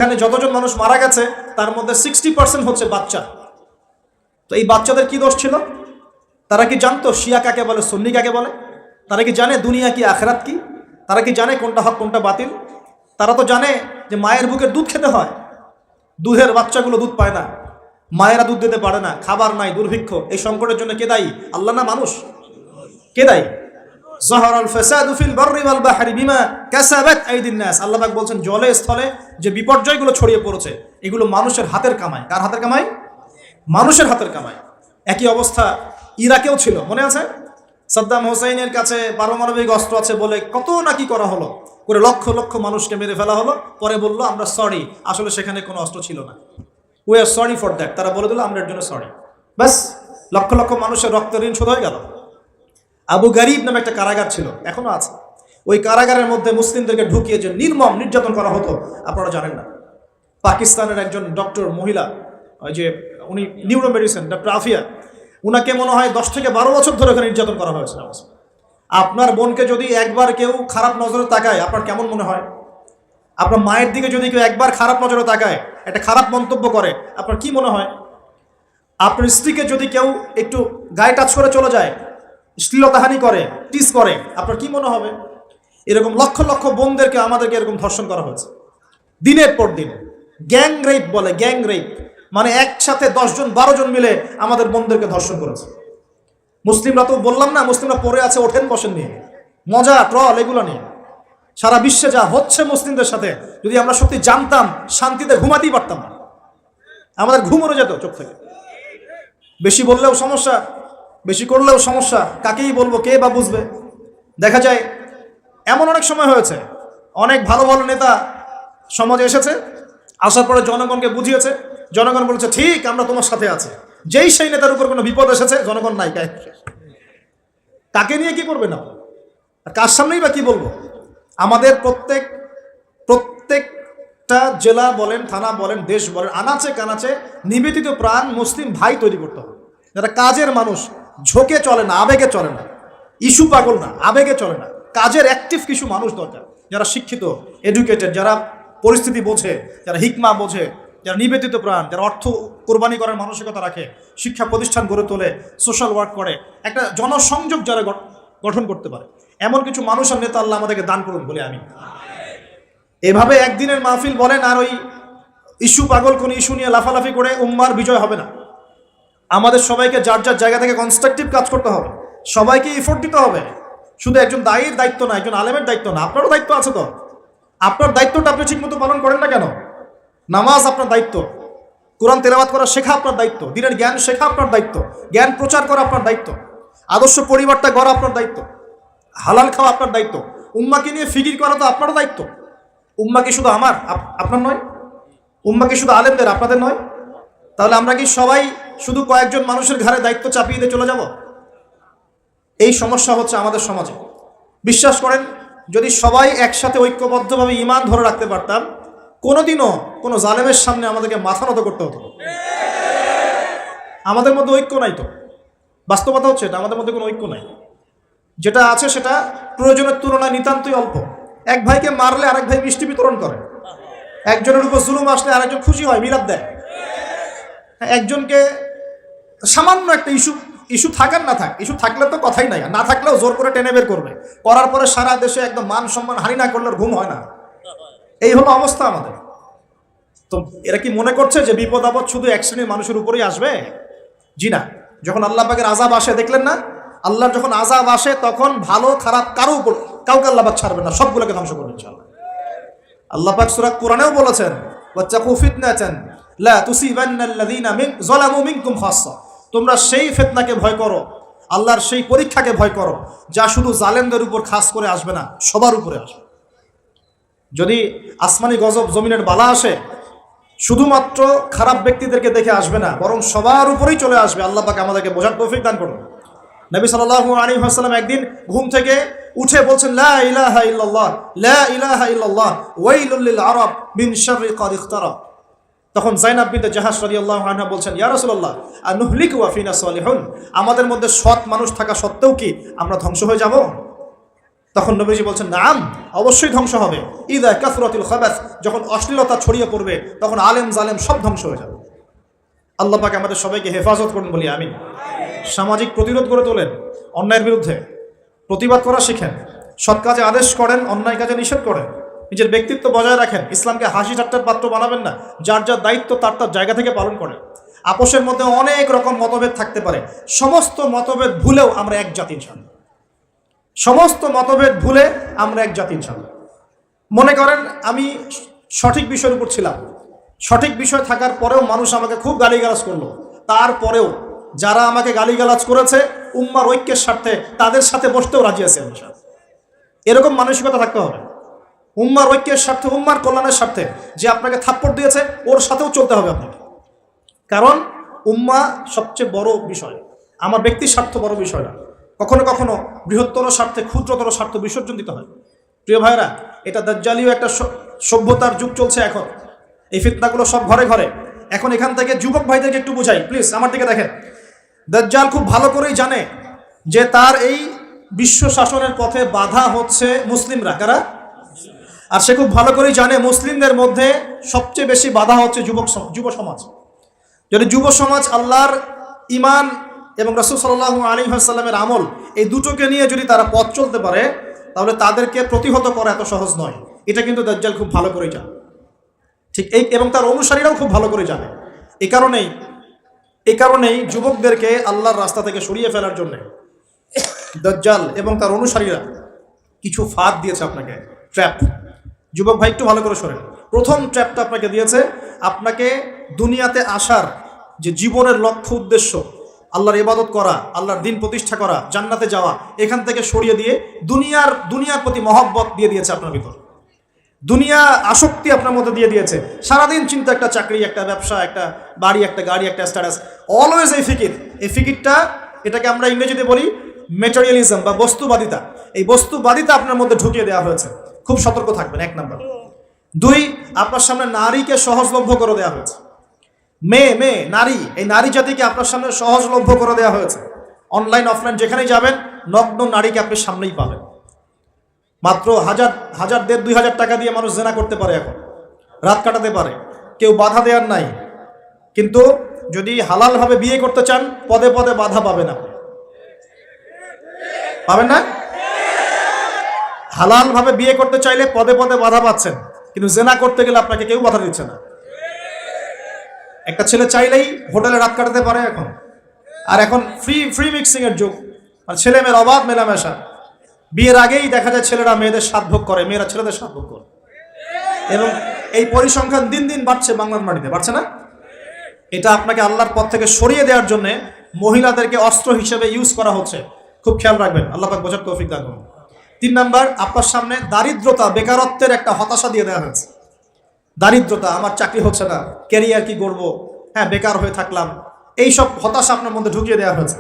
এখানে যতজন মানুষ মারা গেছে তার মধ্যে 60% হচ্ছে বাচ্চা। তো এই বাচ্চাদের কি দোষ ছিল? তারা কি জানতো শিয়া কাকে বলে, সুন্নি কাকে বলে? তারা কি জানে দুনিয়া কি আখেরাত কি? তারা কি জানে কোনটা হক কোনটা বাতিল? তারা তো জানে যে মায়ের বুকের দুধ খেতে হয়, দুধের বাচ্চাগুলো দুধ পায় না, মায়েরা দুধ দিতে পারে না, খাবার নাই, দুর্ভিক্ষ। এই সংকটের জন্য কে দায়ী? আল্লাহ না মানুষ? কে দায়ী? যাহারাল ফাসাদু ফিল বাররি ওয়াল বাহরি বিমা কাসাবাত আইদিন নাস। আল্লাহ পাক বলছেন জলে স্থলে যে বিপর্যয়গুলো ছড়িয়ে পড়েছে এগুলো মানুষের হাতের কামাই। কার হাতের কামাই? মানুষের হাতের কামাই। একই অবস্থা ইরাকেও ছিল, মনে আছে? সাদ্দাম হোসেনের কাছে পারমাণবিক অস্ত্র আছে বলে কত নাকি করা হলো, করে লক্ষ লক্ষ মানুষকে মেরে ফেলা হলো। পরে বললো আমরা সরি, আসলে সেখানে কোনো অস্ত্র ছিল না, we are sorry for that. তারা বলে দিল আমরা এর জন্য সরি, ব্যাস লক্ষ লক্ষ মানুষের রক্তের ঋণ শোধ হয়ে গেল। আবু গারিব নামে একটা কারাগার ছিল, এখনো আছে। ওই কারাগারের মধ্যে মুসলিমদেরকে ঢুকিয়ে যে নির্মম নির্যাতন করা হতো আপনারা জানেন না। পাকিস্তানের একজন ডক্টর মহিলা, ওই যে উনি নিউরো মেডিসিন ডক্টর আফিয়া, উনাকে মনে হয় 10 থেকে 12 বছর ধরে ওখানে নির্যাতন করা হয়েছে। আপনার বোনকে যদি একবার কেউ খারাপ নজরে তাকায় আপনার কেমন মনে হয়? আপনার মায়ের দিকে যদি কেউ একবার খারাপ নজরে তাকায়, একটা খারাপ মন্তব্য করে, আপনার কি মনে হয়? আপনার স্ত্রীকে যদি কেউ একটু গায়ে টাচ করে চলে যায়, শ্লীলতাহানি করে, টিস করে, আপনার কি মনে হবে? এরকম লক্ষ লক্ষ বোনদেরকে আমাদেরকে এরকম ধর্ষণ করা হয়েছে দিনের পর দিন। গ্যাং রেপ বলে, গ্যাং রেপ মানে একসাথে 10 জন 12 জন মিলে আমাদের বোনদেরকে ধর্ষণ করেছে। মুসলিমরা তো বললাম না, মুসলিমরা পড়ে আছে ওঠেন বসেন নিয়ে, মজা ট্রল এগুলো নিয়ে। সারা বিশ্বে যা হচ্ছে মুসলিমদের সাথে, যদি আমরা সত্যি জানতাম শান্তিতে ঘুমাতেই পারতাম না, আমাদের ঘুম উড়ে যেত চোখ থেকে। বেশি বললেও সমস্যা, বেশি করলেও সমস্যা, কাকেই বলবো, কে বা বুঝবে? দেখা যায় এমন অনেক সময় হয়েছে, অনেক ভালো ভালো নেতা সমাজে এসেছে, আসার পরে জনগণকে বুঝিয়েছে, জনগণ বলেছে ঠিক আমরা তোমার সাথে আছি। যেই সেই নেতার উপর কোনো বিপদ এসেছে জনগণ নাই, কাকে নিয়ে কি করবে না, আর কার সামনেই বা কি বলবো? আমাদের প্রত্যেকটা জেলা বলেন, থানা বলেন, দেশ বলেন, আনাচে কানাচে নিবেদিত প্রাণ মুসলিম ভাই তৈরি করতে হবে, যারা কাজের মানুষ, ঝোঁকে চলে না, আবেগে চলে না, ইস্যু পাগল না, আবেগে চলে না, কাজের অ্যাক্টিভ কিছু মানুষ দরকার, যারা শিক্ষিত, এডুকেটেড, যারা পরিস্থিতি বোঝে, যারা হিকমা বোঝে, যারা নিবেদিত প্রাণ, যারা অর্থ কোরবানি করার মানসিকতা রাখে, শিক্ষা প্রতিষ্ঠান গড়ে তোলে, সোশ্যাল ওয়ার্ক করে, একটা জনসংযোগ যারা গঠন করতে পারে, এমন কিছু মানুষ আর নেতা আল্লাহ আমাদেরকে দান করুন বলে আমি। এভাবে একদিনের মাহফিল বলেন আর ওই ইস্যু পাগল কোন ইস্যু নিয়ে লাফালাফি করে উম্মার বিজয় হবে না। আমাদের সবাইকে যার যার জায়গা থেকে কনস্ট্রাকটিভ কাজ করতে হবে, সবাইকে এফোর্ট দিতে হবে। শুধু একজন দায়ীর দায়িত্ব না, একজন আলেমের দায়িত্ব না, আপনারও দায়িত্ব আছে। তো আপনার দায়িত্বটা আপনি ঠিকমতো পালন করেন না কেন? নামাজ আপনার দায়িত্ব, কোরআন তেলাওয়াত করা শেখা আপনার দায়িত্ব, দিনের জ্ঞান শেখা আপনার দায়িত্ব, জ্ঞান প্রচার করা আপনার দায়িত্ব, আদর্শ পরিবারটা গড়া আপনার দায়িত্ব, হালাল খাওয়া আপনার দায়িত্ব, উম্মাকে নিয়ে ফিকির করা তো আপনারও দায়িত্ব। উম্মা কি শুধু আমার, আপনার নয়? উম্মা কি শুধু আলেমদের, আপনাদের নয়? তাহলে আমরা কি সবাই শুধু কয়েকজন মানুষের ঘাড়ে দায়িত্ব চাপিয়ে দিয়ে চলে যাব? এই সমস্যা হচ্ছে আমাদের সমাজে। বিশ্বাস করেন, যদি সবাই একসাথে ঐক্যবদ্ধভাবে ঈমান ধরে রাখতে পারতাম, কোনোদিনও কোনো জালেমের সামনে আমাদেরকে মাথা নত করতে হতো। আমাদের মধ্যে ঐক্য নাই। তো বাস্তবতা হচ্ছে এটা, আমাদের মধ্যে কোনো ঐক্য নাই। যেটা আছে সেটা প্রয়োজনের তুলনায় নিতান্তই অল্প। এক ভাইকে মারলে আরেক ভাই মিষ্টি বিতরণ করে, একজনের উপর জুলুম আসলে আরেকজন খুশি হয়, মিলাদ দেয়। একজনকে সামান্য একটা ইস্যু থাকার না থাক, ইস্যু থাকলে তো কথাই নাই, না থাকলেও জোর করে টেনে বের করবে, করার পরে সারা দেশে একদম মান সম্মান হানি না করলে ঘুম হয় না। এই হলো অবস্থা আমাদের। তো এরা কি মনে করছে যে বিপদ আপদ শুধু এক শ্রেণীর মানুষের উপরেই আসবে? জি না। যখন আল্লাহ পাকের আযাব আসে, দেখলেন না, আল্লাহর যখন আযাব আসে তখন ভালো খারাপ কাউকে আল্লাহ পাক ছাড়বেন না, সবগুলোকে ধ্বংস করবেন ইনশাআল্লাহ। আল্লাহ পাক সূরা কুরআনেও বলেছেন ওয়াত্তাকু ফিতনাতান লা তুসিবান্নাল্লাযীনা যালামু মিনকুম খাসসা। তোমরা সেই ফিতনাকে ভয় করো, আল্লাহর সেই পরীক্ষাকে ভয় করো, যা শুধু জালেমদের উপর খাস করে আসবে না, সবার উপরে আসবে। যদি আসমানি গজব, জমিনের বালা আসে, শুধুমাত্র খারাপ ব্যক্তিদেরকে দেখে আসবে না, বরং সবার উপরেই চলে আসবে। আল্লাহ পাক আমাদেরকে বোঝার তৌফিক দান করুন। নবী সাল্লাল্লাহু আলাইহি ওয়াসাল্লাম একদিন ঘুম থেকে উঠে বলছেন লা ইলাহা ইল্লাল্লাহ, লা ইলাহা ইল্লাল্লাহ, ওয়াইলুল লিল আরাব মিন শাররি ক্বাদ ইখতারাব। তখন যায়েনাব বিনতে জাহাশ রাদিয়াল্লাহু আনহা বলছেন ইয়া রাসূলুল্লাহ আনুহলিকু ওয়া ফিনা সালিহুন, আমাদের মধ্যে সৎ মানুষ থাকা সত্ত্বেও কি আমরা ধ্বংস হয়ে যাব? তখন নবীজি বলছেন, নাম, অবশ্যই ধ্বংস হবে। ইদা কাসরাতুল খাবাস, যখন অশ্লীলতা ছড়িয়ে পড়বে তখন আলেম জালেম সব ধ্বংস হয়ে যাবে। আল্লাহ পাক আমাদের সবাইকে হেফাজত করুন বলি আমিন। সামাজিক প্রতিরোধ গড়ে তোলেন, অন্যায়ের বিরুদ্ধে প্রতিবাদ করা শিখেন, সৎ কাজে আদেশ করেন, অন্যায় কাজে নিষেধ করেন, নিজের ব্যক্তিত্ব বজায় রাখেন, ইসলামকে হাসি ঠাট্টার পাত্র বানাবেন না, যার যার দায়িত্ব তার তার জায়গা থেকে পালন করেন। আপোষের মধ্যে অনেক রকম মতভেদ থাকতে পারে, সমস্ত মতভেদ ভুলেও আমরা এক জাতি ইনশাআল্লাহ। সমস্ত মতভেদ ভুলে আমরা এক জাতি ইনশাআল্লাহ। মনে করেন আমি সঠিক বিষয়ের উপর ছিলাম, সঠিক বিষয় থাকার পরেও মানুষ আমাকে খুব গালিগালাজ করলো, তারপরেও যারা আমাকে গালিগালাজ করেছে উম্মার ঐক্যের স্বার্থে তাদের সাথে বসতেও রাজি আছে ইনশাআল্লাহ। এরকম মানসিকতা থাকতে হবে, উম্মার ঐক্যের স্বার্থে, উম্মার কল্যাণের স্বার্থে। যে আপনাকে থাপ্পড় দিয়েছে ওর সাথেও চলতে হবে আপনাকে, কারণ উম্মা সবচেয়ে বড় বিষয়, আমার ব্যক্তির স্বার্থ বড় বিষয় না। কখনো কখনো বৃহত্তর স্বার্থে ক্ষুদ্রতর স্বার্থ বিসর্জন দিতে হয়। প্রিয় ভাইরা, এটা দাজ্জালীয় একটা সভ্যতার যুগ চলছে এখন, এই ফিতনাগুলো সব ঘরে ঘরে। এখন এখান থেকে যুবক ভাইদেরকে একটু বুঝাই প্লিজ, আমার দিকে দেখেন। দাজ্জাল খুব ভালো করেই জানে যে তার এই বিশ্ব শাসনের পথে বাধা হচ্ছে মুসলিমরা, কারা? আর সে খুব ভালো করেই জানে মুসলিমদের মধ্যে সবচেয়ে বেশি বাধা হচ্ছে যুব সমাজ। যদি যুব সমাজ আল্লাহর ঈমান এবং রাসূল সাল্লাল্লাহু আলাইহি ওয়াসাল্লামের আমল, এই দুটোকে নিয়ে যদি তারা পথ চলতে পারে, তাহলে তাদেরকে প্রতিহত করা এত সহজ নয়। এটা কিন্তু দাজ্জাল খুব ভালো করেই জানে, ঠিক এই, এবং তার অনুসারীরাও খুব ভালো করে জানে। এই কারণেই যুবকদেরকে আল্লাহর রাস্তা থেকে সরিয়ে ফেলার জন্য দাজ্জাল এবং তার অনুসারীরা কিছু ফাঁদ দিয়েছে আপনাকে, ট্র্যাপ। যুবক ভাই একটু ভালো করে শোনেন। প্রথম ট্র্যাপটা আপনাকে দিয়েছে, আপনাকে দুনিয়াতে আসার যে জীবনের লক্ষ্য উদ্দেশ্য, আল্লাহর ইবাদত করা, আল্লাহর দিন প্রতিষ্ঠা করা, জান্নাতে যাওয়া, এখান থেকে সরিয়ে দিয়ে দুনিয়ার প্রতি মহব্বত দিয়ে দিয়েছে আপনার ভিতর, দুনিয়া আসক্তি আপনার মধ্যে দিয়ে দিয়েছে। সারাদিন চিন্তা, একটা চাকরি, একটা ব্যবসা, একটা বাড়ি, একটা গাড়ি, একটা স্ট্যাটাস, অলওয়েজ এই ফিকিরটা, এটাকে আমরা ইংরেজিতে বলি ম্যাটেরিয়ালিজম বা বস্তুবাদিতা। এই বস্তুবাদিতা আপনার মধ্যে ঢুকিয়ে দেওয়া হয়েছে। খুব সতর্ক থাকবেন, 1 নম্বর। 2, আপনার সামনে নারীকে সহজলভ্য করে দেওয়া হয়েছে। মেয়ে নারী, এই নারী জাতিকে আপনার সামনে সহজলভ্য করে দেওয়া হয়েছে। অনলাইন অফলাইন যেখানেই যাবেন নগ্ন নারীকে আপনি সামনেই পাবেন। মাত্র 1,000, 2,000 টাকা দিয়ে মানুষ জেনা করতে পারে, এখন রাত কাটাতে পারে, কেউ বাধা দেওয়ার নাই। কিন্তু যদি হালালভাবে বিয়ে করতে চান, পদে পদে বাধা পাবেন, আপনি পাবেন না? হালালভাবে বিয়ে করতে চাইলে পদে পদে বাধা পাচ্ছেন, কিন্তু জেনা করতে গেলে আপনাকে কেউ বাধা দিচ্ছে না। একটা ছেলে চাইলেই হোটেলে রাত কাটাতে পারে এখন, আর এখন ফ্রি মিক্সিং এর যুগ, আর ছেলে মেয়ের অবাধ মেলামেশা। বিয়ের আগেই দেখা যায় ছেলেরা মেয়েদের স্বাদ ভোগ করে, মেয়েরা ছেলেদের স্বাদ ভোগ করে, এবং এই পরিসংখ্যান দিন দিন বাড়ছে বাংলার মাটিতে, বাড়ছে না? এটা আপনাকে আল্লাহর পথ থেকে সরিয়ে দেওয়ার জন্য মহিলাদেরকে অস্ত্র হিসেবে ইউজ করা হচ্ছে। খুব খেয়াল রাখবেন, আল্লাহ পাক বোঝার তৌফিক দান করুন। 3 নাম্বার, আপনার সামনে দারিদ্রতা, বেকারত্বের একটা হতাশা দিয়ে দেওয়া হয়েছে। দারিদ্রতা, আমার চাকরি হচ্ছে না, ক্যারিয়ার কি করবো, হ্যাঁ বেকার হয়ে থাকলাম, এইসব হতাশা আপনার মধ্যে ঢুকিয়ে দেওয়া হয়েছে।